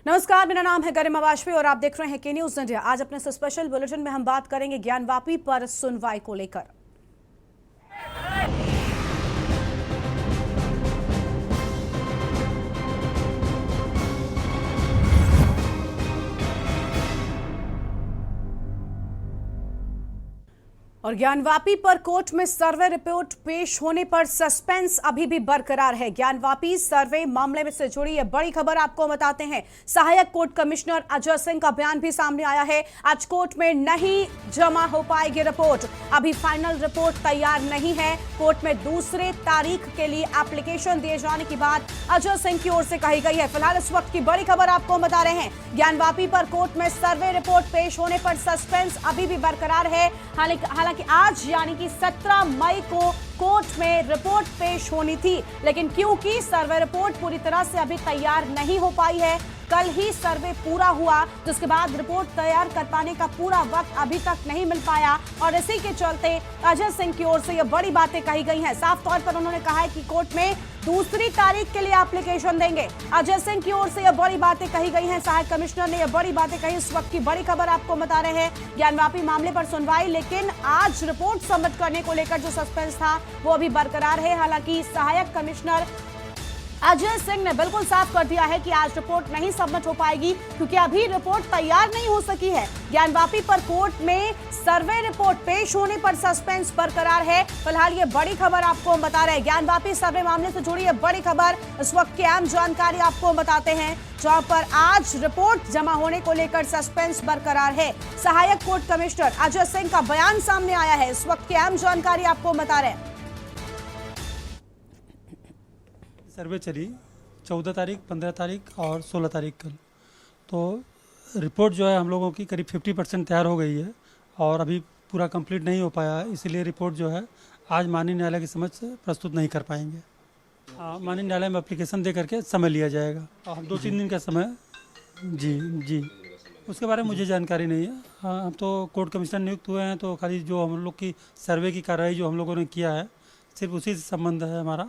नमस्कार, मेरा नाम है गरिमा वाजपेयी और आप देख रहे हैं के न्यूज इंडिया। आज अपने स्पेशल बुलेटिन में हम बात करेंगे ज्ञानवापी पर सुनवाई को लेकर। और ज्ञानवापी पर कोर्ट में सर्वे रिपोर्ट पेश होने पर सस्पेंस अभी भी बरकरार है। ज्ञानवापी सर्वे मामले में से जुड़ी यह बड़ी खबर आपको बताते हैं। सहायक कोर्ट कमिश्नर अजय सिंह का बयान भी सामने आया है। आज कोर्ट में नहीं जमा हो पाएगी रिपोर्ट। अभी फाइनल रिपोर्ट तैयार नहीं है। कोर्ट में दूसरे तारीख के लिए एप्लीकेशन दिए जाने की बात अजय सिंह की ओर से कही गई है। फिलहाल इस वक्त की बड़ी खबर आपको बता रहे हैं। ज्ञानवापी पर कोर्ट में सर्वे रिपोर्ट पेश होने पर सस्पेंस अभी भी बरकरार है। हालांकि आज यानी कि 17 मई को कोर्ट में रिपोर्ट पेश होनी थी, लेकिन क्योंकि सर्वे रिपोर्ट पूरी तरह से अभी तैयार नहीं हो पाई है, कल ही सर्वे पूरा हुआ, जिसके बाद रिपोर्ट तैयार कर पाने का पूरा वक्त अभी तक नहीं मिल पाया और इसी के चलते अजय सिंह की ओर से ये बड़ी बातें कही गई हैं। साफ तौर पर उन्होंने कहा है कि कोर्ट में दूसरी तारीख के लिए एप्लीकेशन देंगे। अजय सिंह की ओर से ये बड़ी बातें कही गई हैं। सहायक कमिश्नर ने ये बड़ी बातें कही। इस वक्त की बड़ी खबर आपको बता रहे हैं। ज्ञानवापी मामले पर सुनवाई, लेकिन आज रिपोर्ट सबमिट करने को लेकर जो सस्पेंस था वो अभी बरकरार है। हालांकि सहायक कमिश्नर अजय सिंह ने बिल्कुल साफ कर दिया है कि आज रिपोर्ट नहीं सबमिट हो पाएगी क्योंकि अभी रिपोर्ट तैयार नहीं हो सकी है। ज्ञानवापी पर कोर्ट में सर्वे रिपोर्ट पेश होने पर सस्पेंस बरकरार है। फिलहाल ये बड़ी खबर आपको हम बता रहे हैं। ज्ञानवापी सर्वे मामले से जुड़ी ये बड़ी खबर, इस वक्त की अहम जानकारी आपको बताते हैं, जहां पर आज रिपोर्ट जमा होने को लेकर सस्पेंस बरकरार है। सहायक कोर्ट कमिश्नर अजय सिंह का बयान सामने आया है। इस वक्त की अहम जानकारी आपको बता रहे हैं। सर्वे चली 14 तारीख, 15 तारीख और 16 तारीख कल। तो रिपोर्ट जो है हम लोगों की करीब 50% तैयार हो गई है और अभी पूरा कंप्लीट नहीं हो पाया है, इसलिए रिपोर्ट जो है आज माननीय न्यायालय के समक्ष प्रस्तुत नहीं कर पाएंगे। माननीय न्यायालय में एप्लीकेशन दे करके समय लिया जाएगा और हम 2-3 दिन का समय जी उसके बारे में मुझे जानकारी नहीं है। हम तो कोर्ट कमिश्नर नियुक्त हुए हैं, तो खाली जो हम लोग की सर्वे की कार्रवाई जो हम लोगों ने किया है सिर्फ उसी से संबंध है हमारा।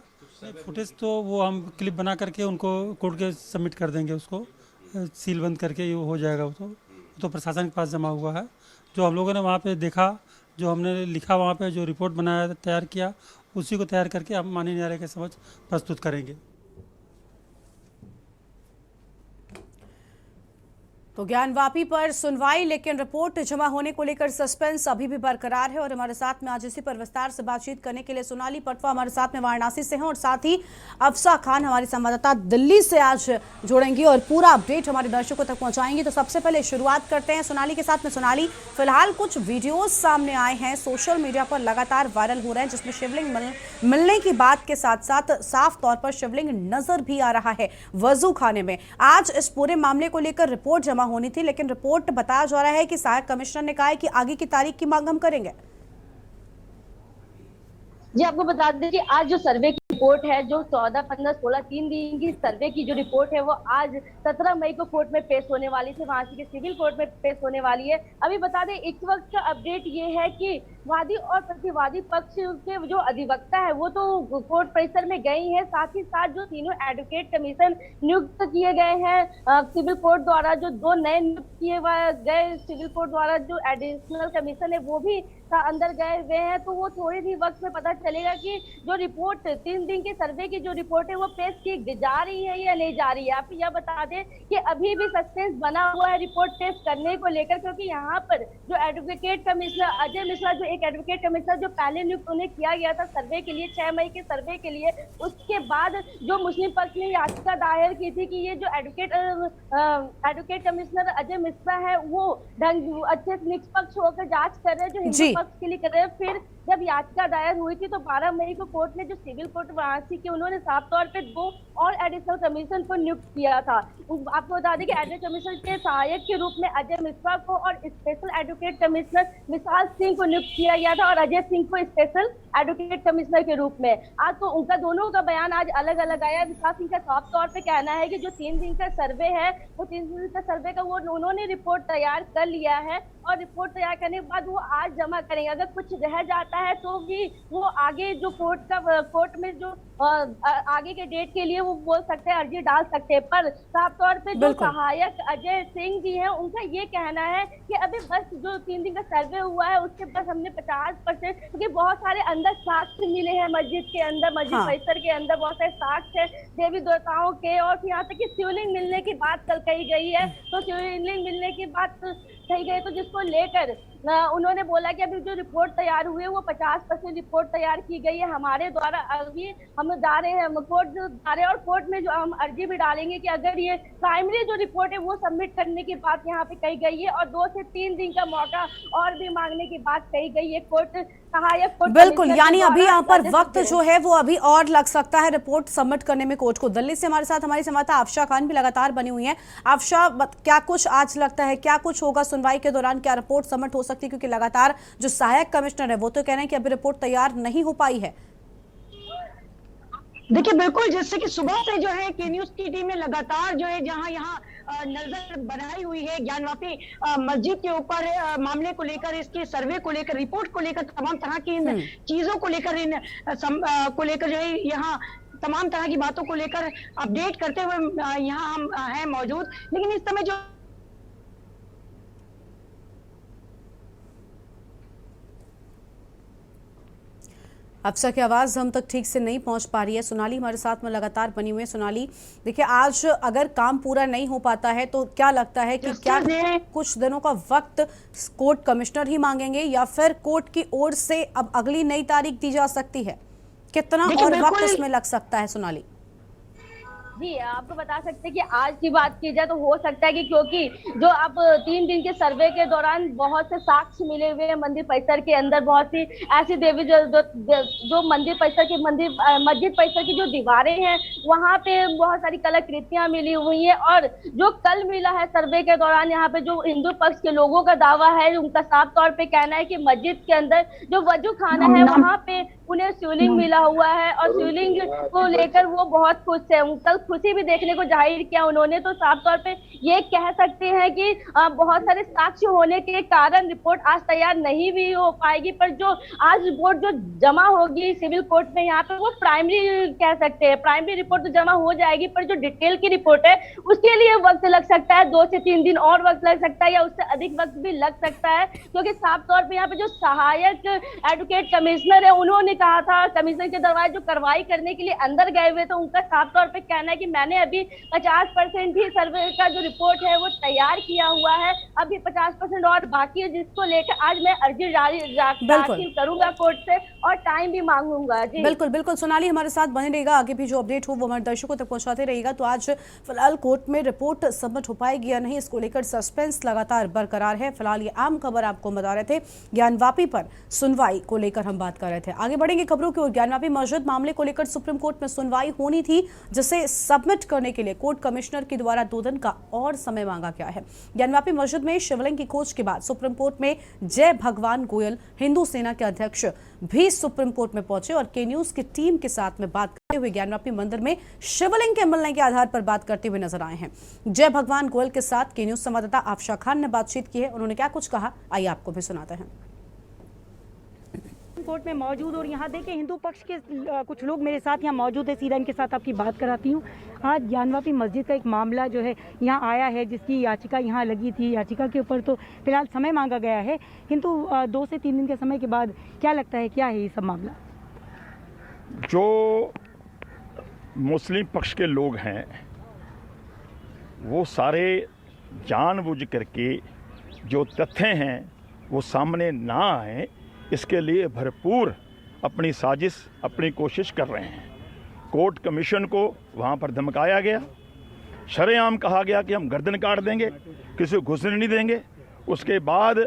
फुटेज तो वो हम क्लिप बना करके उनको कोर्ट के सबमिट कर देंगे, उसको सील बंद करके ये हो जाएगा। वो तो प्रशासन के पास जमा हुआ है। जो हम लोगों ने वहाँ पे देखा, जो हमने लिखा वहाँ पे, जो रिपोर्ट बनाया तैयार किया, उसी को तैयार करके हम माननीय न्यायालय के समक्ष प्रस्तुत करेंगे। तो ज्ञानवापी पर सुनवाई, लेकिन रिपोर्ट जमा होने को लेकर सस्पेंस अभी भी बरकरार है। और हमारे साथ में आज इसी पर विस्तार से बातचीत करने के लिए सोनाली पटवा हमारे साथ में वाराणसी से हैं और साथ ही अफसा खान हमारी संवाददाता दिल्ली से आज जुड़ेंगी और पूरा अपडेट हमारे दर्शकों तक पहुंचाएंगी। तो सबसे पहले शुरुआत करते हैं सोनाली के साथ में। सोनाली, फिलहाल कुछ वीडियोज सामने आए हैं, सोशल मीडिया पर लगातार वायरल हो रहे हैं, जिसमें शिवलिंग मिलने की बात के साथ साथ साफ तौर पर शिवलिंग नजर भी आ रहा है वजू खाने में। आज इस पूरे मामले को लेकर रिपोर्ट जमा होनी थी, लेकिन रिपोर्ट बताया जा रहा है कि सहायक कमिश्नर ने कहा है कि आगे की तारीख की मांग हम करेंगे। जी, आपको बता दें कि आज जो सर्वे की रिपोर्ट है, जो 14, 15, 16 3 दिन की सर्वे की जो रिपोर्ट है, वो आज 17 मई को कोर्ट में पेश होने वाली थी, वहां के सिविल कोर्ट में पेश होने वाली है। अभी बता दें इस वक्त का अपडेट ये है कि वादी और प्रतिवादी पक्ष के जो अधिवक्ता है वो तो कोर्ट परिसर में गई है। साथ ही साथ जो तीनों एडवोकेट कमीशन नियुक्त किए गए हैं सिविल कोर्ट द्वारा, जो 2 नए नियुक्त किए गए सिविल कोर्ट द्वारा जो एडिशनल कमीशन है, वो भी अंदर गए हुए हैं। तो वो थोड़ी ही वक्त में पता चलेगा कि जो रिपोर्ट 3 दिन के सर्वे की जो रिपोर्ट है वो पेश की जा रही है या नहीं जा रही है। आपको यह बता दें कि अभी भी सस्पेंस बना हुआ है रिपोर्ट पेश करने को लेकर, क्योंकि यहाँ पर जो एडवोकेट कमिश्नर अजय मिश्रा, जो एक एडवोकेट कमिश्नर जो पहले नियुक्त उन्हें किया गया था सर्वे के लिए 6 मई के सर्वे के लिए, उसके बाद जो मुस्लिम पक्ष ने याचिका दायर की थी कि ये जो एडवोकेट कमिश्नर अजय मिश्रा है वो अच्छे से निष्पक्ष होकर जांच कर रहे हैं, जो हिंदू पक्ष के लिए कर रहे हैं। फिर जब याचिका दायर हुई थी तो 12 मई को कोर्ट ने जो सिविल कोर्ट वाराणसी के, उन्होंने साफ तौर पे 2 और एडिशनल कमीशन को नियुक्त किया था। आपको बता दें कि एडिशनल कमीशन के सहायक के रूप में अजय मिश्रा को और special advocate commissioner Vishal Singh को नियुक्त किया गया था और अजय सिंह को स्पेशल एडवोकेट कमिश्नर के रूप में। आज तो उनका दोनों का बयान आज अलग अलग आया। विशाल सिंह का साफ तौर पे कहना है कि जो 3 दिन का सर्वे है, वो 3 दिन का सर्वे का वो उन्होंने रिपोर्ट तैयार कर लिया है और रिपोर्ट तैयार करने के बाद वो आज जमा करेंगे। अगर कुछ रह जाता जाता है तो भी वो आगे जो कोर्ट में जो आगे के डेट के लिए वो बोल सकते हैं, अर्जी डाल सकते हैं। पर साफ तौर पे जो सहायक अजय सिंह जी हैं, उनका ये कहना है कि अभी बस जो 3 दिन का सर्वे हुआ है उसके बस हमने 50%, क्योंकि बहुत सारे अंदर साक्ष्य मिले हैं मस्जिद के अंदर, मस्जिद परिसर के अंदर बहुत सारे साक्ष्य है देवी देवताओं के, और यहाँ तक कि शिवलिंग मिलने की बात कल कही गई है। तो शिवलिंग मिलने की बात कही गई, तो जिसको लेकर उन्होंने बोला कि अभी जो रिपोर्ट तैयार हुई है वो 50% रिपोर्ट तैयार की गई है हमारे द्वारा। अभी हम जा रहे हैं कोर्ट जा रहे हैं, और कोर्ट में जो हम अर्जी भी डालेंगे कि अगर ये प्राइमरी जो रिपोर्ट है वो सबमिट करने की बात यहाँ पे कही गई है, और 2 से 3 दिन का मौका और भी मांगने की बात कही गई है कोर्ट सहायक कोर्ट। बिल्कुल, यानी अभी यहाँ पर वक्त जो है वो अभी और लग सकता है रिपोर्ट सबमिट करने में कोर्ट को। दिल्ली से हमारे साथ हमारी संवाददाता आफशा खान भी लगातार बनी हुई है। आफशा, क्या कुछ आज लगता है, क्या कुछ होगा सुनवाई के दौरान, क्या रिपोर्ट सबमिट हो सकती है? क्योंकि लगातार जो सहायक कमिश्नर है वो तो कह रहे हैं कि अभी रिपोर्ट तैयार नहीं हो पाई है। देखिए बिल्कुल, जैसे कि सुबह से जो है के न्यूज की टीम ने लगातार जो है जहां यहाँ नजर बनाई हुई है ज्ञानवापी मस्जिद के ऊपर मामले को लेकर, इसके सर्वे को लेकर, रिपोर्ट को लेकर, तमाम तरह की इन चीजों को लेकर जो है यहाँ तमाम तरह की बातों को लेकर अपडेट करते हुए यहाँ हम हैं मौजूद। लेकिन इस समय जो अफसा की आवाज़ हम तक ठीक से नहीं पहुंच पा रही है। सोनाली हमारे साथ में लगातार बनी हुई है। सोनाली, देखिए आज अगर काम पूरा नहीं हो पाता है तो क्या लगता है कि क्या कुछ दिनों का वक्त कोर्ट कमिश्नर ही मांगेंगे या फिर कोर्ट की ओर से अब अगली नई तारीख दी जा सकती है? कितना और वक्त इसमें लग सकता है सोनाली? जी, आपको बता सकते हैं कि आज की बात की जाए तो हो सकता है कि क्योंकि जो अब 3 दिन के सर्वे के दौरान बहुत से साक्ष्य मिले हुए हैं मंदिर परिसर के अंदर, बहुत सी ऐसी देवी जो मंदिर परिसर की मस्जिद परिसर की जो दीवारें हैं वहां पे बहुत सारी कलाकृतियां मिली हुई हैं, और जो कल मिला है सर्वे के दौरान यहाँ पे जो हिंदू पक्ष के लोगों का दावा है, उनका साफ तौर पे कहना है कि मस्जिद के अंदर जो वजू खाना है वहां पे उन्हें शिवलिंग मिला हुआ है, और शिवलिंग को लेकर वो बहुत खुश है। कल खुशी भी देखने को जाहिर किया उन्होंने। तो साफ तौर पे ये कह सकते हैं कि बहुत सारे साक्ष्य होने के कारण रिपोर्ट आज तैयार नहीं भी हो पाएगी, पर जो आज रिपोर्ट जो जमा होगी सिविल कोर्ट में यहाँ पे वो प्राइमरी कह सकते हैं, प्राइमरी रिपोर्ट तो जमा हो जाएगी, पर जो डिटेल की रिपोर्ट है उसके लिए वक्त लग सकता है, 2 से 3 दिन और वक्त लग सकता है, या उससे अधिक वक्त भी लग सकता है। क्योंकि साफ तौर पे यहाँ पे जो सहायक एडवोकेट कमिश्नर है उन्होंने कहा था कमिश्नर के दरवाजे जो कार्रवाई करने के लिए अंदर गए हुए, तो उनका साफ तौर पे कहना है कि मैंने अभी 50% ही सर्वे का जो रिपोर्ट है वो तैयार किया हुआ है, अभी 50% और बाकी है, जिसको लेकर आज मैं अर्जी दाखिल करूंगा कोर्ट से और टाइम भी मांगूंगा। जी बिल्कुल बिल्कुल, सोनाली हमारे साथ बने रहेगा, आगे भी जो अपडेट हो वो हमारे दर्शकों तक पहुंचाते रहेगा। तो आज फिलहाल कोर्ट में रिपोर्ट सबमिट हो पाएगी या नहीं, इसको लेकर सस्पेंस लगातार बरकरार है। फिलहाल ये आम खबर आपको बता रहे थे, ज्ञानवापी पर सुनवाई को लेकर हम बात कर रहे थे। आगे बढ़ेंगे खबरों की ओर। ज्ञानवापी मस्जिद मामले को लेकर सुप्रीम कोर्ट में सुनवाई होनी थी, जिसे सबमिट करने के लिए कोर्ट कमिश्नर के द्वारा 2 दिन का और समय मांगा गया है। ज्ञानवापी मस्जिद में शिवलिंग की खोज के बाद सुप्रीम कोर्ट में जय भगवान गोयल, हिंदू सेना के अध्यक्ष भी सुप्रीम कोर्ट में पहुंचे और के न्यूज की टीम के साथ में बात करते हुए ज्ञानवापी मंदिर में शिवलिंग के मिलने के आधार पर बात करते हुए नजर आए हैं। जय भगवान गोयल के साथ के न्यूज संवाददाता आफशा खान ने बातचीत की है। उन्होंने क्या कुछ कहा, आइए आपको भी सुनाते हैं। कोर्ट में मौजूद और यहाँ देखिए हिंदू पक्ष के कुछ लोग मेरे साथ यहाँ मौजूद है, सीधा इनके साथ आपकी बात कराती हूँ। आज ज्ञानवापी मस्जिद का एक मामला जो है यहाँ आया है, जिसकी याचिका यहाँ लगी थी। याचिका के ऊपर तो फिलहाल समय मांगा गया है, किंतु 2 से 3 दिन के समय के बाद क्या लगता है क्या है ये सब मामला? जो मुस्लिम पक्ष के लोग हैं वो सारे जानबूझ करके जो तथ्य हैं वो सामने ना आए, इसके लिए भरपूर अपनी साजिश, अपनी कोशिश कर रहे हैं। कोर्ट कमीशन को वहाँ पर धमकाया गया, शरेआम कहा गया कि हम गर्दन काट देंगे, किसी को घुसने नहीं देंगे। उसके बाद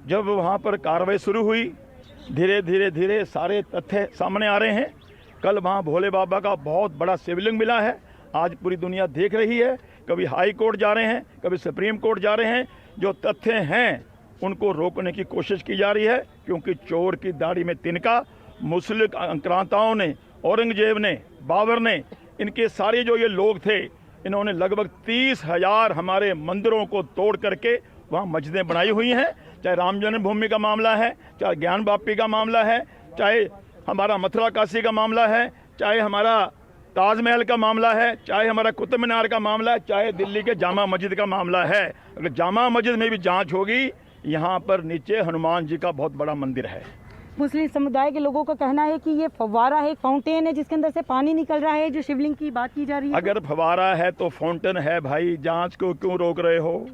जब वहाँ पर कार्रवाई शुरू हुई, धीरे धीरे सारे तथ्य सामने आ रहे हैं। कल वहाँ भोले बाबा का बहुत बड़ा शिवलिंग मिला है, आज पूरी दुनिया देख रही है। कभी हाई कोर्ट जा रहे हैं, कभी सुप्रीम कोर्ट जा रहे हैं। जो तथ्य हैं उनको रोकने की कोशिश की जा रही है, क्योंकि चोर की दाढ़ी में तिनका, मुस्लिम आक्रांताओं ने, औरंगजेब ने, बाबर ने, इनके सारे जो ये लोग थे, इन्होंने लगभग 30,000 हमारे मंदिरों को तोड़ करके वहाँ मस्जिदें बनाई हुई हैं, चाहे राम जन्मभूमि का मामला है, चाहे ज्ञान वापी का मामला है, चाहे हमारा मथुरा काशी का मामला है, चाहे हमारा ताजमहल का मामला है, चाहे हमारा कुतुब मीनार का मामला है, चाहे दिल्ली के जामा मस्जिद का मामला है। अगर जामा मस्जिद में भी जांच होगी, यहाँ पर नीचे हनुमान जी का बहुत बड़ा मंदिर है। मुस्लिम समुदाय के लोगों का कहना है कि ये फव्वारा है, फाउंटेन है जिसके अंदर से पानी निकल रहा है, जो शिवलिंग की बात की जा रही है। अगर फव्वारा है तो फाउंटेन है भाई, जांच को क्यों रोक रहे हो?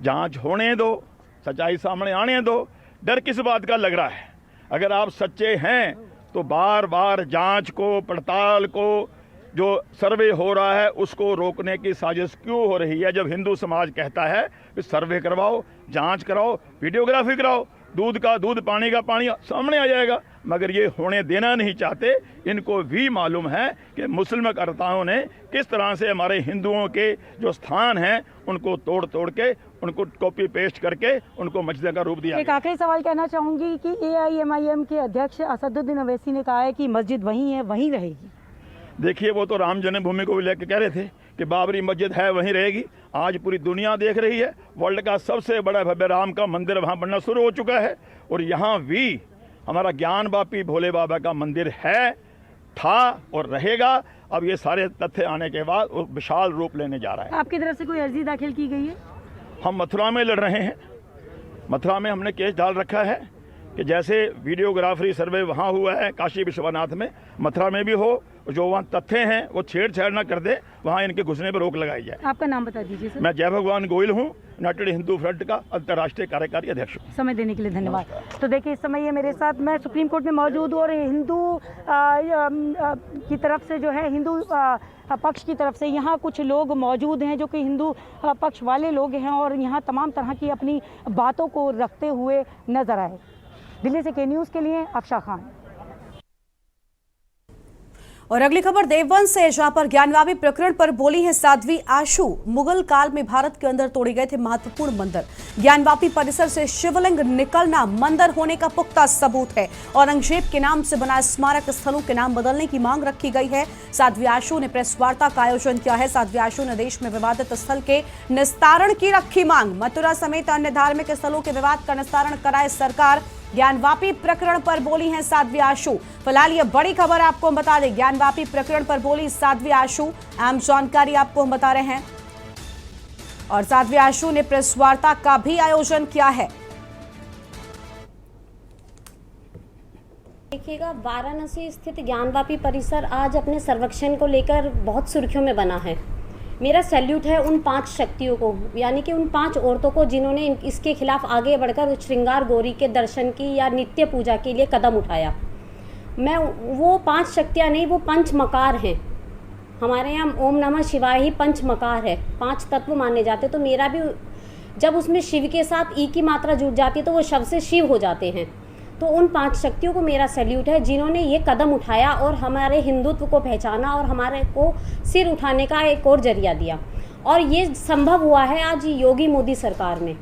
जांच होने दो, सच्चाई सामने आने दो। डर किस बात का लग रहा है? अगर आप सच्चे हैं तो बार बार जांच को, पड़ताल को, जो सर्वे हो रहा है उसको रोकने की साजिश क्यों हो रही है? जब हिंदू समाज कहता है कि सर्वे करवाओ, जांच कराओ, वीडियोग्राफी कराओ, दूध का दूध, पानी का पानी सामने आ जाएगा, मगर ये होने देना नहीं चाहते। इनको भी मालूम है कि मुस्लिम कर्ताओं ने किस तरह से हमारे हिंदुओं के जो स्थान हैं उनको तोड़ तोड़ के, उनको कॉपी पेस्ट करके उनको मस्जिद का रूप दिया। एक आखिरी सवाल कहना चाहूँगी कि AIMIM के अध्यक्ष असदुद्दीन अवैसी ने कहा है कि मस्जिद वहीं है, वहीं रहेगी। देखिए, वो तो राम जन्मभूमि को भी लेकर कह रहे थे कि बाबरी मस्जिद है वहीं रहेगी। आज पूरी दुनिया देख रही है, वर्ल्ड का सबसे बड़ा भव्य राम का मंदिर वहाँ बनना शुरू हो चुका है। और यहाँ भी हमारा ज्ञान वापी भोले बाबा का मंदिर है, था और रहेगा। अब ये सारे तथ्य आने के बाद वो विशाल रूप लेने जा रहा है। आपकी तरफ से कोई अर्जी दाखिल की गई है? हम मथुरा में लड़ रहे हैं। मथुरा में हमने केस डाल रखा है कि जैसे वीडियोग्राफरी सर्वे वहाँ हुआ है काशी विश्वनाथ में, मथुरा में भी हो। जो वहाँ तथ्य हैं वो छेड़छाड़ ना कर दे, वहाँ इनके घुसने पर रोक लगाई जाए। आपका नाम बता दीजिए सर। मैं जय भगवान गोयल हूँ, यूनाइटेड हिंदू फ्रंट का अंतर्राष्ट्रीय कार्यकारी अध्यक्ष हूँ। समय देने के लिए धन्यवाद। तो देखिए, इस समय ये मेरे साथ, मैं सुप्रीम कोर्ट में मौजूद हूँ और हिंदू की तरफ से जो है, हिंदू पक्ष की तरफ से यहाँ कुछ लोग मौजूद हैं जो कि हिंदू पक्ष वाले लोग हैं और यहाँ तमाम तरह की अपनी बातों को रखते हुए नजर आए। दिल्ली से के न्यूज़ के लिए अफशा खान। और अगली खबर देवबंद से, जहां पर ज्ञानवापी प्रकरण पर बोली है साध्वी आशु। मुगल काल में भारत के अंदर तोड़े गए थे महत्वपूर्ण मंदिर। ज्ञानवापी परिसर से शिवलिंग निकलना मंदिर होने का पुख्ता सबूत है। औरंगजेब के नाम से बना स्मारक स्थलों के नाम बदलने की मांग रखी गई है। साध्वी आशु ने प्रेस वार्ता का आयोजन किया है। साध्वी आशु ने देश में विवादित स्थल के निस्तारण की रखी मांग। मथुरा समेत अन्य धार्मिक स्थलों के विवाद का निस्तारण कराए सरकार। ज्ञानवापी प्रकरण पर बोली हैं साध्वी आशु। फिलहाल ये बड़ी खबर आपको हम बता दें, ज्ञानवापी प्रकरण पर बोली साध्वी आशु। अहम जानकारी आपको हम बता रहे हैं। और साध्वी आशु ने प्रेस वार्ता का भी आयोजन किया है। देखिएगा, वाराणसी स्थित ज्ञानवापी परिसर आज अपने सर्वेक्षण को लेकर बहुत सुर्खियों में बना है। मेरा सैल्यूट है उन 5 शक्तियों को, यानी कि उन 5 औरतों को जिन्होंने इसके खिलाफ आगे बढ़कर श्रृंगार गौरी के दर्शन की या नित्य पूजा के लिए कदम उठाया। मैं वो 5 शक्तियाँ नहीं, वो पंचमकार हैं। हमारे यहाँ ओम नमः शिवाय ही पंचमकार है, 5 तत्व माने जाते। तो मेरा भी, जब उसमें शिव के साथ ई की मात्रा जुड़ जाती है तो वो शब्द से शिव हो जाते हैं। तो उन 5 शक्तियों को मेरा सैल्यूट है जिन्होंने ये कदम उठाया और हमारे हिंदुत्व को पहचाना और हमारे को सिर उठाने का एक और जरिया दिया। और ये संभव हुआ है आज योगी मोदी सरकार में।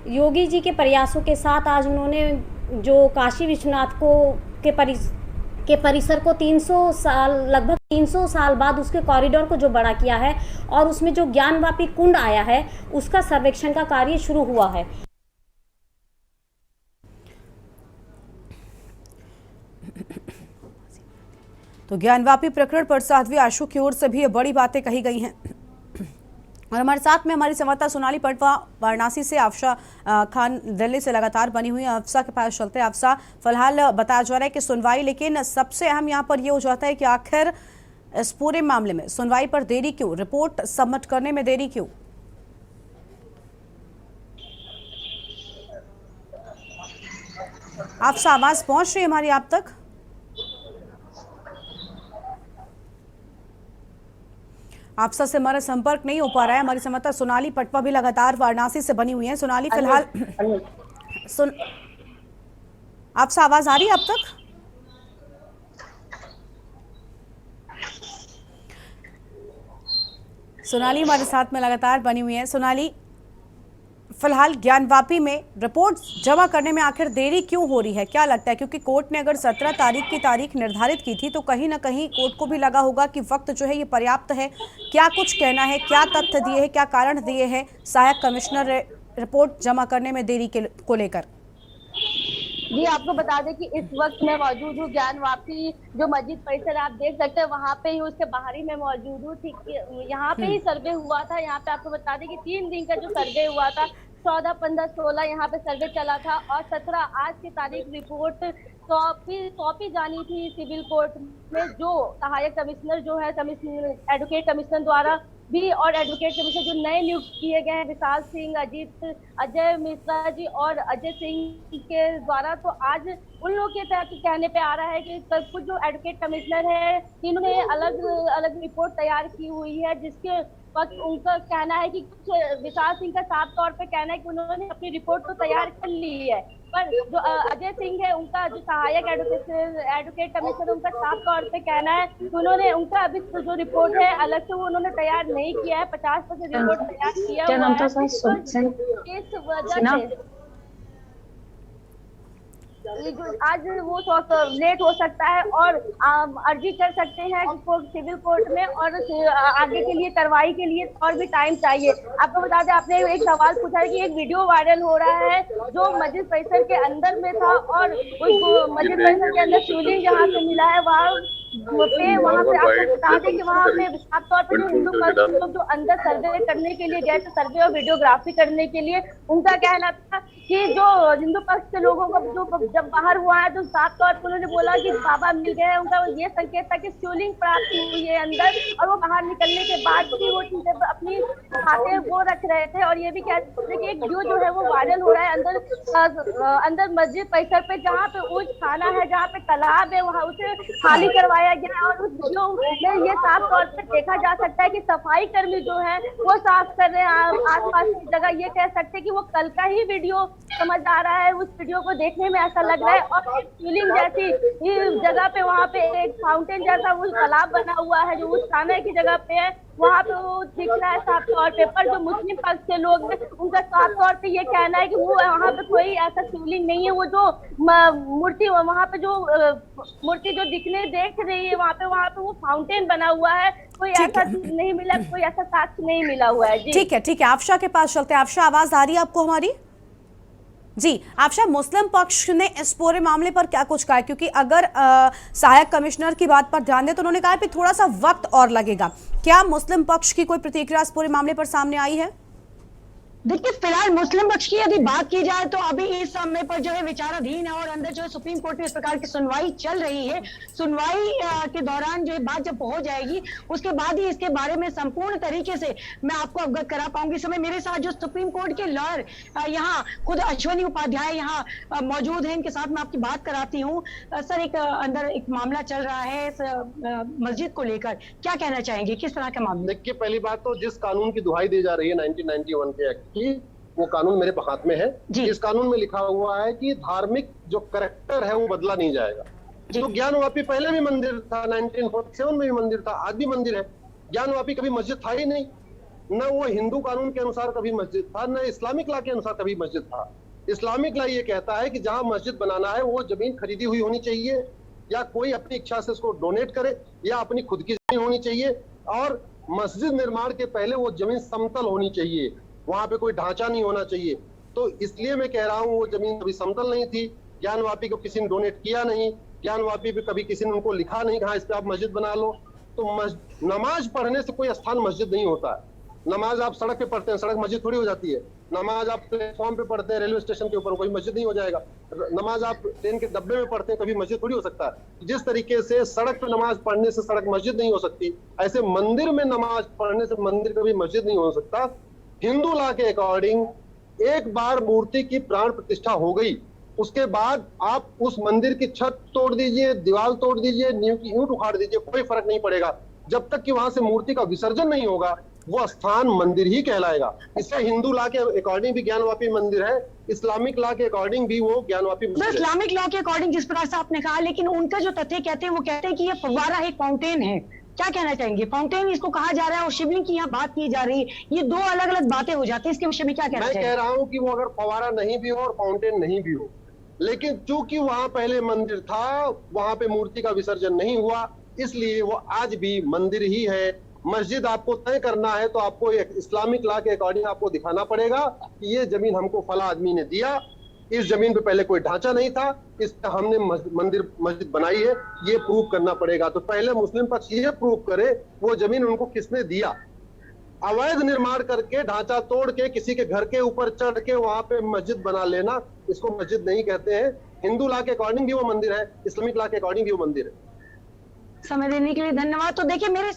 योगी जी के प्रयासों के साथ आज उन्होंने जो काशी विश्वनाथ को के परिसर को 300 साल, लगभग 300 साल बाद उसके कॉरिडोर को जो बड़ा किया है और उसमें जो ज्ञानवापी कुंड आया है उसका सर्वेक्षण का कार्य शुरू हुआ है। तो ज्ञानवापी प्रकरण पर साध्वी आशु की ओर से भी ये बड़ी बातें कही गई हैं। और हमारे साथ में हमारी संवाददाता सोनाली पटवा वाराणसी से, अफशा खान दिल्ली से लगातार बनी हुई है। अफशा के पास चलते हैं। अफशा, फिलहाल बताया जा रहा है कि सुनवाई, लेकिन सबसे अहम यहाँ पर ये हो जाता है कि आखिर इस पूरे मामले में सुनवाई पर देरी क्यों, रिपोर्ट सबमिट करने में देरी क्यों? अफशा, आवाज पहुंच रही है हमारी आप तक? आपसा से हमारा संपर्क नहीं हो पा रहा है। हमारी संवाददाता सोनाली पटवा भी लगातार वाराणसी से बनी हुई है। सोनाली, फिलहाल आपसे आवाज आ रही है अब तक? सोनाली हमारे साथ में लगातार बनी हुई है। सोनाली, फिलहाल ज्ञानवापी में रिपोर्ट जमा करने में आखिर देरी क्यों हो रही है, क्या लगता है? क्योंकि कोर्ट ने अगर 17 तारीख की तारीख निर्धारित की थी तो कहीं ना कहीं कोर्ट को भी लगा होगा कि वक्त जो है ये पर्याप्त है। क्या कुछ कहना है, क्या तथ्य दिए हैं, क्या कारण दिए हैं सहायक कमिश्नर रिपोर्ट जमा करने में देरी को लेकर। जी, आपको बता दें कि इस वक्त मैं मौजूद हूँ ज्ञानवापी जो मस्जिद परिसर आप देख सकते हैं, वहाँ पे ही उसके बाहरी में मौजूद हूँ। ठीक, यहाँ पे ही सर्वे हुआ था। यहाँ पे आपको बता दें कि 3 दिन का जो सर्वे हुआ था, 14, 15, 16 यहाँ पे सर्वे चला था और 17 आज की तारीख रिपोर्ट सौंपी जानी थी सिविल कोर्ट में, जो सहायक कमिश्नर जो है एडवोकेट कमिश्नर द्वारा भी और एडवोकेट कमिश्नर जो नए नियुक्त किए गए हैं विशाल सिंह, अजय मिश्रा जी और अजय सिंह के द्वारा। तो आज उन लोगों के कहने पे आ रहा है कि कुछ जो एडवोकेट कमिश्नर है तीनों ने अलग अलग रिपोर्ट तैयार की हुई है, जिसके वक्त उनका कहना है कि कुछ विशाल सिंह का साफ तौर पे कहना है कि उन्होंने अपनी रिपोर्ट तो तैयार कर ली है, पर जो अजय सिंह है उनका जो सहायक एडवोकेट कमिश्नर उनका साफ तौर पे कहना है कि उन्होंने उनका अभी जो रिपोर्ट है अलग से वो उन्होंने तैयार नहीं किया है, 50% रिपोर्ट तैयार किया हुआ है। इस वजह से आज वो लेट हो सकता है और अर्जी कर सकते हैं सिविल कोर्ट में और आगे के लिए कार्रवाई के लिए और भी टाइम चाहिए। आपको बता दें, आपने एक सवाल पूछा है कि एक वीडियो वायरल हो रहा है जो मस्जिद परिसर के अंदर में था और उस मस्जिद परिसर के अंदर शिवलिंग जहाँ से मिला है वहाँ पे आपको बता दें कि वहाँ पे साफ तौर पर जो हिंदू लोग जो अंदर सर्वे करने के लिए गए थे, सर्वे और वीडियोग्राफी करने के लिए, उनका कहना था कि जो हिंदू पक्ष के लोगों को जो जब बाहर हुआ है तो साफ तौर पर उन्होंने बोला कि बाबा मिल गए। उनका ये संकेत था कि शिवलिंग प्राप्त हुई है अंदर और वो बाहर निकलने के बाद भी वो चीजें अपनी खाते वो रख रहे थे। और ये भी कहते थे कि एक वीडियो जो है वो वायरल हो रहा है अंदर मस्जिद परिसर पे, जहाँ पे उस थाना है, जहाँ पे तालाब है, वहाँ उसे खाली करवाया गया और उस वीडियो में ये साफ तौर पर देखा जा सकता है कि सफाई कर्मी जो है वो साफ कर रहे हैं आसपास की जगह। ये कह सकते हैं कि वो कल का ही वीडियो समझ आ रहा है, उस वीडियो को देखने में ऐसा लग रहा है। और एक शिवलिंग जैसी जगह पे वहाँ पे एक फाउंटेन जैसा वो तालाब बना हुआ है जो उस थाना की जगह पे है, वहाँ पे वो दिख रहा है साफ तौर पे। पर जो मुस्लिम पक्ष के लोग हैं उनका साफ तौर पे ये कहना है कि वो वहाँ पे कोई ऐसा शिवलिंग नहीं है। वो जो मूर्ति वहाँ पे जो मूर्ति जो देख रही है वहाँ पे वो फाउंटेन बना हुआ है, कोई ऐसा नहीं मिला, कोई ऐसा साक्ष्य नहीं मिला हुआ है। ठीक है, आफशा के पास चलते हैं। आफशा, आवाज आ रही है आपको हमारी? जी आफशा, मुस्लिम पक्ष ने इस पूरे मामले पर क्या कुछ कहा है? क्योंकि अगर सहायक कमिश्नर की बात पर ध्यान दें तो उन्होंने कहा है कि थोड़ा सा वक्त और लगेगा। क्या मुस्लिम पक्ष की कोई प्रतिक्रिया इस पूरे मामले पर सामने आई है? देखिए, फिलहाल मुस्लिम पक्ष की यदि बात की जाए तो अभी इस समय पर जो है विचाराधीन है और अंदर जो है सुप्रीम कोर्ट में इस प्रकार की सुनवाई चल रही है। सुनवाई के दौरान जो है बात जब पहुंच जाएगी उसके बाद ही इसके बारे में संपूर्ण तरीके से मैं आपको अवगत करा पाऊंगी। इस समय मेरे साथ जो सुप्रीम कोर्ट के लॉयर यहाँ खुद अश्वनी उपाध्याय यहाँ मौजूद है, इनके साथ मैं आपकी बात कराती हूँ। सर, अंदर एक मामला चल रहा है मस्जिद को लेकर, क्या कहना चाहेंगे, किस तरह का मामला? देखिए, पहली बात तो जिस कानून की दुहाई दी जा रही है 1991 के एक्ट की, वो कानून मेरे हाथ में है। इस कानून में लिखा हुआ है कि धार्मिक जो करेक्टर है वो बदला नहीं जाएगा। तो ज्ञानवापी पहले भी मंदिर था, 1947 में भी मंदिर था, आज भी मंदिर है। ज्ञानवापी कभी मस्जिद था ही नहीं, न वो हिंदू कानून के अनुसार कभी मस्जिद था, न इस्लामिक लॉ के अनुसार कभी मस्जिद था। इस्लामिक लॉ ये कहता है कि जहां मस्जिद बनाना है वो जमीन खरीदी हुई होनी चाहिए या कोई अपनी इच्छा से उसको डोनेट करे या अपनी खुद की जमीन होनी चाहिए, और मस्जिद निर्माण के पहले वो जमीन समतल होनी चाहिए, वहां पे कोई ढांचा नहीं होना चाहिए। तो इसलिए मैं कह रहा हूँ वो जमीन कभी समतल नहीं थी। ज्ञानवापी को किसी ने डोनेट किया नहीं, ज्ञानवापी पे कभी किसी ने उनको लिखा नहीं, कहा इस पे आप मस्जिद बना लो। तो नमाज पढ़ने से कोई स्थान मस्जिद नहीं होता है। नमाज आप सड़क पे पढ़ते हैं, सड़क मस्जिद थोड़ी हो जाती है। नमाज आप प्लेटफॉर्म पे पढ़ते हैं, रेलवे स्टेशन के ऊपर, कोई मस्जिद नहीं हो जाएगा। नमाज आप ट्रेन के डब्बे में पढ़ते हैं, कभी मस्जिद थोड़ी हो सकता है। जिस तरीके से सड़क पे नमाज पढ़ने से सड़क मस्जिद नहीं हो सकती, ऐसे मंदिर में नमाज पढ़ने से मंदिर कभी मस्जिद नहीं हो सकता। हिंदू लॉ के अकॉर्डिंग एक बार मूर्ति की प्राण प्रतिष्ठा हो गई, उसके बाद आप उस मंदिर की छत तोड़ दीजिए, दीवार तोड़ दीजिए, नींव की ईंट उखाड़ दीजिए, कोई फर्क नहीं पड़ेगा। जब तक कि वहां से मूर्ति का विसर्जन नहीं होगा वो स्थान मंदिर ही कहलाएगा। इसलिए हिंदू लॉ के अकॉर्डिंग भी ज्ञानवापी मंदिर है, इस्लामिक लॉ के अकॉर्डिंग भी वो ज्ञानवापी मंदिर है। इस्लामिक लॉ के अकॉर्डिंग जिस प्रकार से आपने कहा, लेकिन उनका जो तथ्य कहते हैं वो कहते हैं कि ये फव्वारा एक फाउंटेन है। क्या कहना चाहेंगे? फाउंटेन इसको कहा जा रहा है और शिवलिंग की यहाँ बात की जा रही है, ये दो अलग अलग बातें हो जाती है। इसके विषय में क्या कहना चाहिए? मैं कह रहा हूँ कि वो अगर फव्वारा नहीं भी हो और फाउंटेन नहीं भी हो, लेकिन चूंकि वहां पहले मंदिर था, वहां पे मूर्ति का विसर्जन नहीं हुआ, इसलिए वो आज भी मंदिर ही है मस्जिद आपको तय करना है तो आपको एक इस्लामिक लॉ के अकॉर्डिंग आपको दिखाना पड़ेगा कि ये जमीन हमको फला आदमी ने दिया, इस जमीन पे पहले कोई ढांचा नहीं था, इस पे हमने मस्जिद बनाई है, ये प्रूव करना पड़ेगा। तो पहले मुस्लिम पक्ष ये प्रूव करे वो जमीन उनको किसने दिया। अवैध निर्माण करके ढांचा तोड़ के किसी के घर के ऊपर चढ़ के वहां पे मस्जिद बना लेना, इसको मस्जिद नहीं कहते हैं। हिंदू लॉ के अकॉर्डिंग भी वो मंदिर है, इस्लामिक लॉ के अकॉर्डिंग भी वो मंदिर है। समय देने के लिए धन्यवाद। तो देखिए मेरे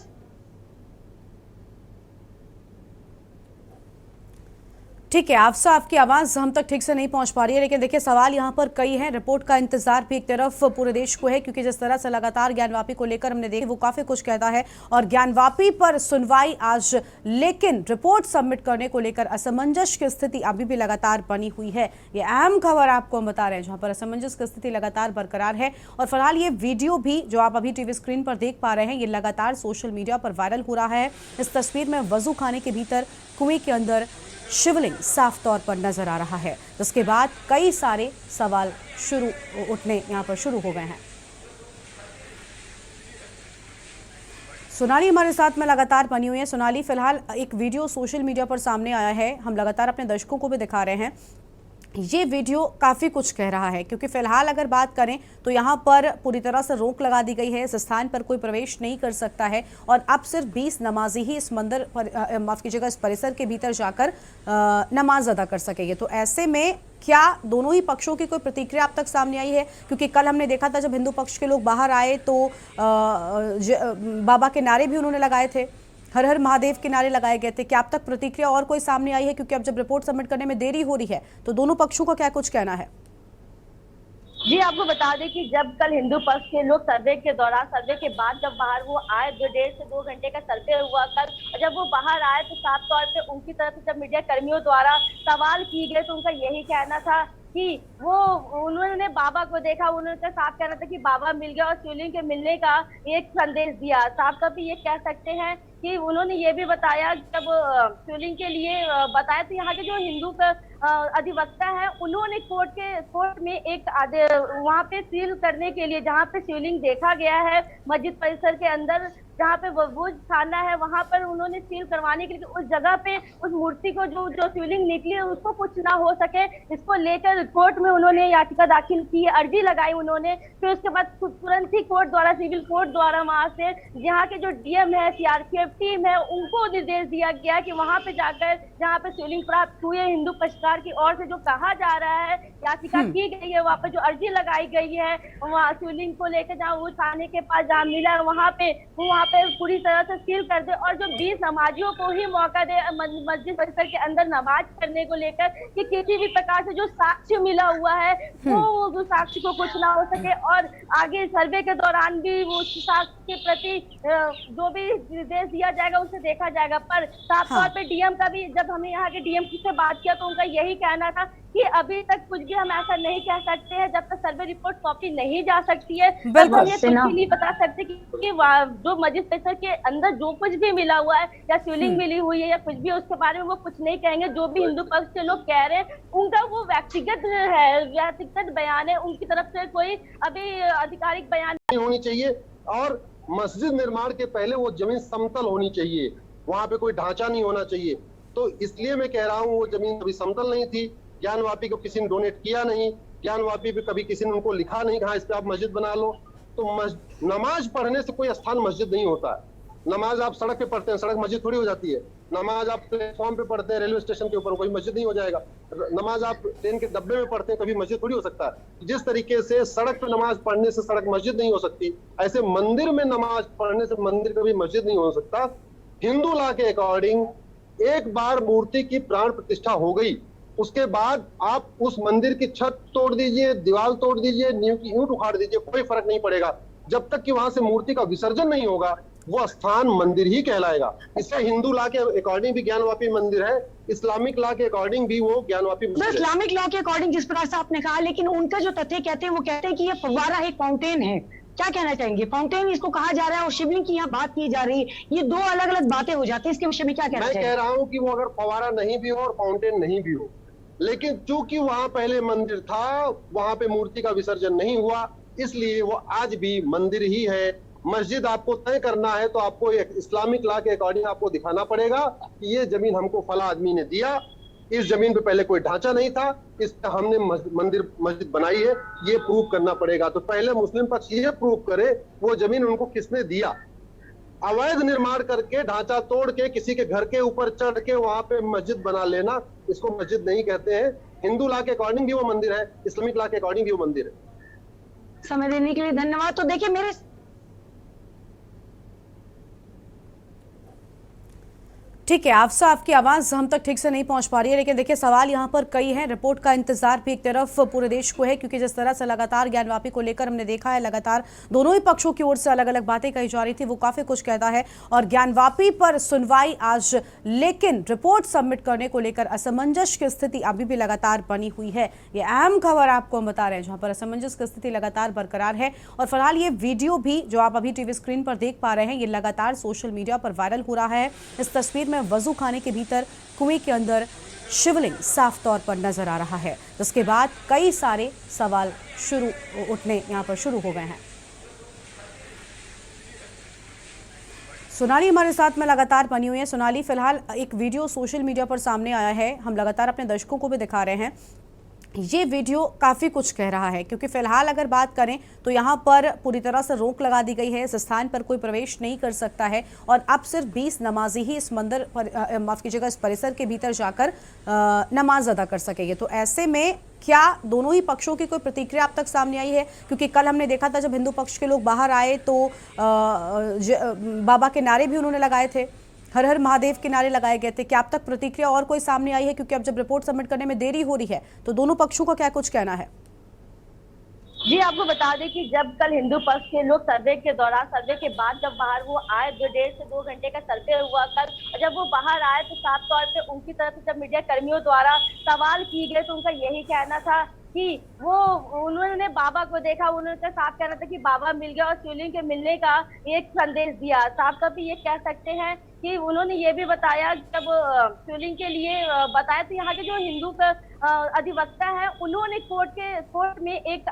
ठीक है, आपसे आपकी आवाज़ हम तक ठीक से नहीं पहुंच पा रही है, लेकिन देखिए सवाल यहाँ पर कई हैं। रिपोर्ट का इंतजार भी एक तरफ पूरे देश को है, क्योंकि जिस तरह से लगातार ज्ञानवापी को लेकर हमने देखा वो काफ़ी कुछ कहता है और ज्ञानवापी पर सुनवाई आज, लेकिन रिपोर्ट सबमिट करने को लेकर असमंजस की स्थिति अभी भी लगातार बनी हुई है। ये अहम खबर आपको हम बता रहे हैं, जहाँ पर असमंजस की स्थिति लगातार बरकरार है। और फिलहाल ये वीडियो भी जो आप अभी टीवी स्क्रीन पर देख पा रहे हैं, ये लगातार सोशल मीडिया पर वायरल हो रहा है। इस तस्वीर में वजू खाने के भीतर कुएं के अंदर शिवलिंग साफ तौर पर नजर आ रहा है, जिसके बाद कई सारे सवाल उठने यहाँ पर शुरू हो गए हैं। सोनाली हमारे साथ में लगातार बनी हुई है। सोनाली, फिलहाल एक वीडियो सोशल मीडिया पर सामने आया है, हम लगातार अपने दर्शकों को भी दिखा रहे हैं। ये वीडियो काफ़ी कुछ कह रहा है, क्योंकि फिलहाल अगर बात करें तो यहाँ पर पूरी तरह से रोक लगा दी गई है, इस स्थान पर कोई प्रवेश नहीं कर सकता है और अब सिर्फ 20 नमाजी ही इस मंदिर पर, माफ़ कीजिएगा, इस परिसर के भीतर जाकर नमाज अदा कर सकेंगे। तो ऐसे में क्या दोनों ही पक्षों की कोई प्रतिक्रिया अब तक सामने आई है? क्योंकि कल हमने देखा था जब हिंदू पक्ष के लोग बाहर आए तो बाबा के नारे भी उन्होंने लगाए थे, हर हर महादेव के नारे लगाए गए थे। क्या अब तक प्रतिक्रिया और कोई सामने आई है? क्योंकि अब जब रिपोर्ट सबमिट करने में देरी हो रही है तो दोनों पक्षों का क्या कुछ कहना है? जी, आपको बता दें कि जब कल हिंदू पक्ष के लोग सर्वे के दौरान, सर्वे के बाद जब बाहर वो आए, 1.5 से 2 घंटे का सर्वे हुआ कल, जब वो बाहर आए तो साफ तौर पे उनकी तरफ से जब मीडिया कर्मियों द्वारा सवाल किए गए तो उनका यही कहना था कि वो उन्होंने बाबा को देखा, उन्होंने साफ कहना था कि बाबा मिल गया और शिवलिंग के मिलने का एक संदेश दिया। साफ तौर पे ये कह सकते हैं कि उन्होंने ये भी बताया, जब शिवलिंग के लिए बताया तो यहाँ के जो हिंदू का अधिवक्ता है उन्होंने कोर्ट में एक वहाँ पे सील करने के लिए, जहाँ पे शिवलिंग देखा गया है मस्जिद परिसर के अंदर, जहाँ पे वो थाना है, वहां पर उन्होंने सील करवाने के लिए उस जगह पे उस मूर्ति को जो शिवलिंग निकली है उसको कुछ ना हो सके, इसको लेकर कोर्ट में उन्होंने याचिका दाखिल की, अर्जी लगाई उन्होंने। फिर उसके बाद तुरंत ही कोर्ट द्वारा, सिविल कोर्ट द्वारा वहां से यहाँ के जो डीएम है, सीआरपीएफ टीम है, उनको निर्देश दिया गया कि वहां पे जाकर जहाँ पे शिवलिंग प्राप्त हुई है, हिंदू पक्षकार की ओर से जो कहा जा रहा है, याचिका की गई है, वहाँ पे जो अर्जी लगाई गई है, वहाँ शिवलिंग को लेकर जहाँ उस थाने के पास जहाँ मिला है वहाँ पे पूरी तरह से सील कर दे और जो 20 नमाजियों को ही मौका दे मस्जिद परिसर के अंदर नमाज करने को लेकर, कि किसी भी प्रकार से जो साक्ष्य मिला हुआ है वो साक्ष्य को कुछ ना हो सके और आगे सर्वे के दौरान भी वो साक्ष्य के प्रति जो भी निर्देश दिया जाएगा उसे देखा जाएगा। पर साफ तौर पे डीएम का भी, जब हमें यहाँ के डीएम से बात किया तो उनका यही कहना था कि अभी तक कुछ भी हम ऐसा नहीं कह सकते हैं, जब तक सर्वे रिपोर्ट सौंपी नहीं जा सकती है तब हम ये कुछ भी नहीं बता सकते कि जो मस्जिद परिसर के अंदर जो कुछ भी मिला हुआ है या शिवलिंग मिली हुई है या कुछ भी, उसके बारे में वो कुछ नहीं कहेंगे। जो भी हिंदू पक्ष के लोग कह रहे हैं उनका वो व्यक्तिगत बयान है, उनकी तरफ से कोई अभी आधिकारिक बयान नहीं होनी चाहिए। और मस्जिद निर्माण के पहले वो जमीन समतल होनी चाहिए, वहां पे कोई ढांचा नहीं होना चाहिए। तो इसलिए मैं कह रहा हूँ वो जमीन कभी समतल नहीं थी, ज्ञानवापी को किसी ने डोनेट किया नहीं, ज्ञानवापी पे कभी किसी ने उनको लिखा नहीं, कहा इस पे आप मस्जिद बना लो। तो नमाज पढ़ने से कोई स्थान मस्जिद नहीं होता है। नमाज आप सड़क पे पढ़ते हैं, सड़क मस्जिद थोड़ी हो जाती है। नमाज आप प्लेटफॉर्म पे पढ़ते हैं, रेलवे स्टेशन के ऊपर, कोई मस्जिद नहीं हो जाएगा। नमाज आप ट्रेन के डब्बे में पढ़ते हैं, कभी मस्जिद थोड़ी हो सकता है। जिस तरीके से सड़क पे नमाज पढ़ने से सड़क मस्जिद नहीं हो सकती, ऐसे मंदिर में नमाज पढ़ने से मंदिर कभी मस्जिद नहीं हो सकता। हिंदू लॉ के अकॉर्डिंग एक बार मूर्ति की प्राण प्रतिष्ठा हो गई, उसके बाद आप उस मंदिर की छत तोड़ दीजिए, दीवार तोड़ दीजिए, नींव की ईंट उखाड़ दीजिए, कोई फर्क नहीं पड़ेगा। जब तक कि वहां से मूर्ति का विसर्जन नहीं होगा वो स्थान मंदिर ही कहलाएगा। इससे हिंदू लॉ के अकॉर्डिंग भी ज्ञानवापी मंदिर है, इस्लामिक लॉ के अकॉर्डिंग भी वो ज्ञानवापी मंदिर है। इस्लामिक लॉ के अकॉर्डिंग जिस प्रकार से आपने कहा, लेकिन उनका जो तथ्य कहते हैं वो कहते हैं कि ये फव्वारा एक फाउंटेन है। क्या कहना चाहेंगे? फाउंटेन इसको कहा जा रहा है और शिवलिंग की यहाँ बात की जा रही है, ये दो अलग अलग बातें हो जाती है। इसके विषय में क्या कहना चाहिए? मैं कह रहा हूँ कि वो अगर फव्वारा नहीं भी हो और फाउंटेन नहीं भी हो, लेकिन चूंकि वहां पहले मंदिर था, वहां पे मूर्ति का विसर्जन नहीं हुआ, इसलिए वो आज भी मंदिर ही है मस्जिद आपको तय करना है तो आपको एक इस्लामिक लॉ के अकॉर्डिंग आपको दिखाना पड़ेगा कि ये जमीन हमको फला आदमी ने दिया, इस जमीन पे पहले कोई ढांचा नहीं था, इस पे हमने मस्जिद बनाई है, ये प्रूव करना पड़ेगा। तो पहले मुस्लिम पक्ष ये प्रूव करे वो जमीन उनको किसने दिया। अवैध निर्माण करके ढांचा तोड़ के किसी के घर के ऊपर चढ़ के वहां पे मस्जिद बना लेना, इसको मस्जिद नहीं कहते हैं। हिंदू लॉ के अकॉर्डिंग भी वो मंदिर है, इस्लामिक लॉ के अकॉर्डिंग भी वो मंदिर है। समय देने के लिए धन्यवाद। तो देखिए मेरे ठीक है, आपसे आपकी आवाज हम तक ठीक से नहीं पहुंच पा रही है, लेकिन देखिए सवाल यहाँ पर कई हैं। रिपोर्ट का इंतजार भी एक तरफ पूरे देश को है, क्योंकि जिस तरह से लगातार ज्ञानवापी को लेकर हमने देखा है, लगातार दोनों ही पक्षों की ओर से अलग अलग बातें कही जा रही थी, वो काफी कुछ कहता है। और ज्ञानवापी पर सुनवाई आज, लेकिन रिपोर्ट सबमिट करने को लेकर असमंजस की स्थिति अभी भी लगातार बनी हुई है। ये अहम खबर आपको हम बता रहे हैं, जहां पर असमंजस की स्थिति लगातार बरकरार है। और फिलहाल ये वीडियो भी जो आप अभी टीवी स्क्रीन पर देख पा रहे हैं, ये लगातार सोशल मीडिया पर वायरल हो रहा है। इस तस्वीर में वजू खाने के भीतर कुएं के अंदर शिवलिंग साफ तौर पर नजर आ रहा है, जिसके बाद कई सारे सवाल उठने यहां पर शुरू हो गए हैं। सोनाली हमारे साथ में लगातार बनी हुई है। सोनाली, फिलहाल एक वीडियो सोशल मीडिया पर सामने आया है, हम लगातार अपने दर्शकों को भी दिखा रहे हैं। ये वीडियो काफ़ी कुछ कह रहा है, क्योंकि फिलहाल अगर बात करें तो यहाँ पर पूरी तरह से रोक लगा दी गई है, इस स्थान पर कोई प्रवेश नहीं कर सकता है और अब सिर्फ 20 नमाजी ही इस मंदिर पर, माफ़ कीजिएगा, इस परिसर के भीतर जाकर नमाज अदा कर सकेंगे। तो ऐसे में क्या दोनों ही पक्षों की कोई प्रतिक्रिया अब तक सामने आई है? क्योंकि कल हमने देखा था जब हिंदू पक्ष के लोग बाहर आए तो बाबा के नारे भी उन्होंने लगाए थे, हर हर महादेव के नारे लगाए गए थे। क्या अब तक प्रतिक्रिया और कोई सामने आई है? क्योंकि अब जब रिपोर्ट सबमिट करने में देरी हो रही है तो दोनों पक्षों का क्या कुछ कहना है? जी, आपको बता दें कि जब कल हिंदू पक्ष के लोग सर्वे के दौरान, सर्वे के बाद जब बाहर वो आए, 1.5 से 2 घंटे का सर्वे हुआ कल, जब वो बाहर आए तो साफ तौर पे उनकी तरफ से जब मीडिया कर्मियों द्वारा सवाल किए गए तो उनका यही कहना था कि वो उन्होंने बाबा को देखा, उन्होंने साफ कहना था कि बाबा मिल गया और शिवलिंग के मिलने का एक संदेश दिया। साफ तौर पे ये कह सकते हैं कि उन्होंने ये भी बताया, जब शिवलिंग के लिए बताया तो यहाँ के जो हिंदू का अधिवक्ता है उन्होंने कोर्ट में एक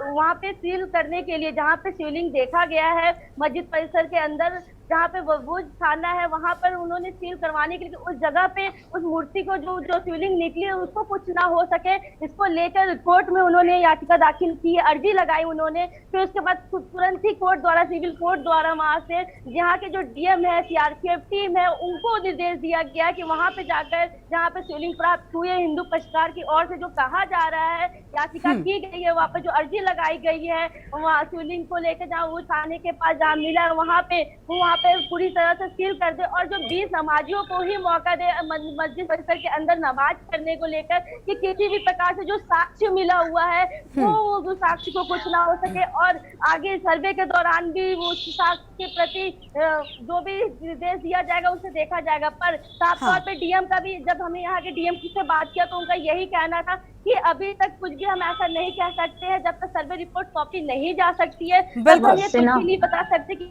वहाँ पे सील करने के लिए, जहाँ पे शिवलिंग देखा गया है मस्जिद परिसर के अंदर, जहाँ पे वो थाना है, वहां पर उन्होंने सील करवाने के लिए उस जगह पे उस मूर्ति को जो शिवलिंग निकली है उसको कुछ ना हो सके, इसको लेकर कोर्ट में उन्होंने याचिका दाखिल की, अर्जी लगाई उन्होंने। फिर उसके बाद तुरंत ही कोर्ट द्वारा, सिविल कोर्ट द्वारा वहां से यहाँ के जो डीएम है, सीआरपीएफ टीम है, उनको निर्देश दिया गया कि वहां पे जाकर जहाँ पे शिवलिंग प्राप्त हुई है, हिंदू पक्षकार की ओर से जो कहा जा रहा है, याचिका की गई है, वहाँ पे जो अर्जी लगाई गई है, वहाँ शिवलिंग को लेकर जहाँ वो थाने के पास जहाँ मिला है वहाँ पे पूरी तरह से सील कर दे और जो 20 नमाजियों को ही मौका दे मस्जिद परिसर के अंदर नमाज करने को लेकर, कि किसी भी प्रकार से जो साक्ष्य मिला हुआ है वो साक्ष्य को कुछ ना हो सके और आगे सर्वे के दौरान भी वो साक्ष्य के प्रति जो भी निर्देश दिया जाएगा उसे देखा जाएगा। पर साफ तौर पे डीएम का भी, जब हमें यहाँ के डीएम से बात किया तो उनका यही कहना था कि अभी तक कुछ भी हम ऐसा नहीं कह सकते हैं, जब तक सर्वे रिपोर्ट सौंपी नहीं जा सकती है तब हम ये कुछ भी नहीं बता सकते कि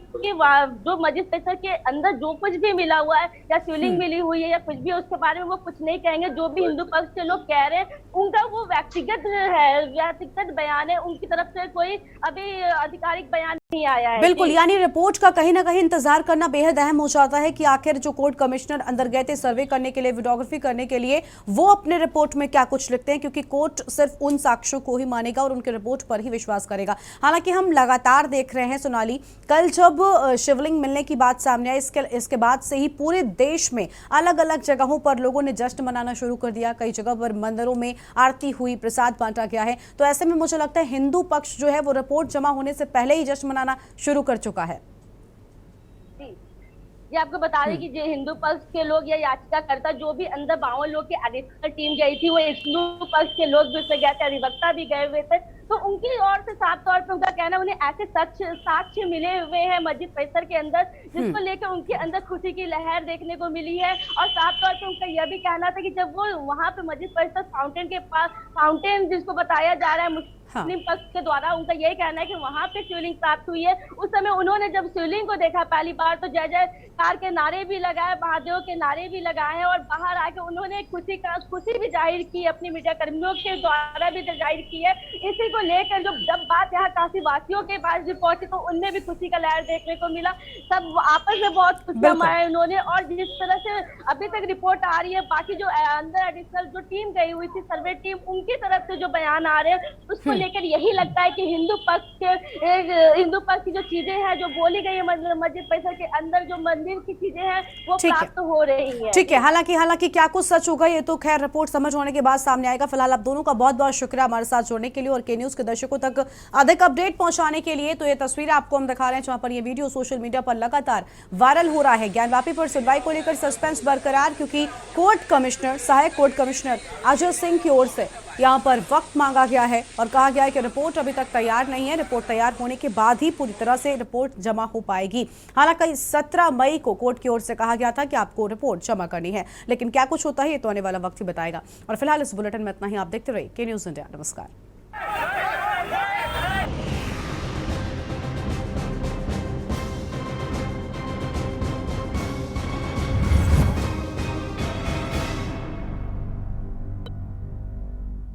जो मस्जिद परिसर के अंदर जो कुछ भी मिला हुआ है या शिवलिंग मिली हुई है या कुछ भी, उसके बारे में वो कुछ नहीं कहेंगे। जो भी हिंदू पक्ष के लोग कह रहे हैं उनका वो व्यक्तिगत बयान है, उनकी तरफ से कोई अभी आधिकारिक बयान नहीं आया है। बिल्कुल, यानी रिपोर्ट का कहीं ना कहीं इंतजार करना बेहद अहम हो जाता है कि आखिर जो कोर्ट कमिश्नर अंदर गए थे सर्वे करने के लिए, वीडियोग्राफी करने के लिए, वो अपने रिपोर्ट में क्या कुछ लिखते हैं, क्योंकि कोर्ट सिर्फ उन साक्ष्यों को ही मानेगा और उनके रिपोर्ट पर ही विश्वास करेगा। हालांकि हम लगातार देख रहे हैं सोनाली, कल जब शिवलिंग मिलने की बात सामने आई, इसके बाद से ही पूरे देश में अलग अलग जगहों पर लोगों ने जश्न मनाना शुरू कर दिया। कई जगह पर मंदिरों में आरती हुई, प्रसाद बांटा गया है। तो ऐसे में मुझे लगता है हिंदू पक्ष जो है वो रिपोर्ट जमा होने से पहले ही जश्न मनाना शुरू कर चुका है। ये आपको बता दें कि जो हिंदू पक्ष के लोग या याचिकाकर्ता जो भी अंदर 52 लोग की अधिकतर टीम गई थी, वो हिंदू पक्ष के लोग भी उससे गए थे, अधिवक्ता भी गए हुए थे। तो उनकी ओर से साफ तौर पे उनका कहना, उन्हें ऐसे साक्ष्य मिले हुए हैं मस्जिद परिसर के अंदर जिसको लेकर उनके अंदर खुशी की लहर देखने को मिली है। और साफ तौर पे उनका यह भी कहना था कि जब वो वहां पे मस्जिद परिसर फाउंटेन के पास, फाउंटेन जिसको बताया जा रहा है मुस्लिम पक्ष के द्वारा उनका यही कहना है कि वहां पे शिवलिंग प्राप्त हुई है। उस समय उन्होंने जब शिवलिंग को देखा पहली बार तो जय जयकार के नारे भी लगाए, महादेव के नारे भी लगाए हैं और बाहर आके उन्होंने खुशी भी जाहिर की, अपनी मीडिया कर्मियों के द्वारा भी जाहिर की है। इसी को लेकर जब बात यहाँ काशी वासियों के पास भी पहुंची तो उनमें भी खुशी का लहर देखने को मिला। सब आपस में बहुत खुशियां मनाई उन्होंने। और जिस तरह से अभी तक रिपोर्ट आ रही है, बाकी जो अंदर एडिशनल जो टीम गई हुई थी सर्वे टीम, उनकी तरफ से जो बयान आ रहे हैं उसको लेकर यही लगता है कि हिंदू पक्ष की जो चीजें हैं जो बोली गई है मस्जिद परिसर के अंदर, जो मंदिर की चीजें हैं वो प्राप्त हो रही है। ठीक है, हालांकि क्या कुछ सच होगा ये तो खैर रिपोर्ट समझ होने के बाद सामने आएगा। फिलहाल आप दोनों का बहुत बहुत शुक्रिया हमारे साथ जुड़ने के लिए और के न्यूज के दर्शकों तक अधिक अपडेट पहुंचाने के लिए। तो ये तस्वीरें आपको हम दिखा रहे हैं जहां पर ये वीडियो सोशल मीडिया पर लगातार वायरल हो रहा है। ज्ञानवापी पर सुनवाई को लेकर सस्पेंस बरकरार, क्योंकि सहायक कोर्ट कमिश्नर अजय सिंह की ओर से यहाँ पर वक्त मांगा गया है और कहा गया है कि रिपोर्ट अभी तक तैयार नहीं है, रिपोर्ट तैयार होने के बाद ही पूरी तरह से रिपोर्ट जमा हो पाएगी। हालांकि 17 मई को कोर्ट की ओर से कहा गया था कि आपको रिपोर्ट जमा करनी है, लेकिन क्या कुछ होता है ये तो आने वाला वक्त ही बताएगा। और फिलहाल इस बुलेटिन में इतना ही। आप देखते रहिए के न्यूज़ इंडिया। नमस्कार।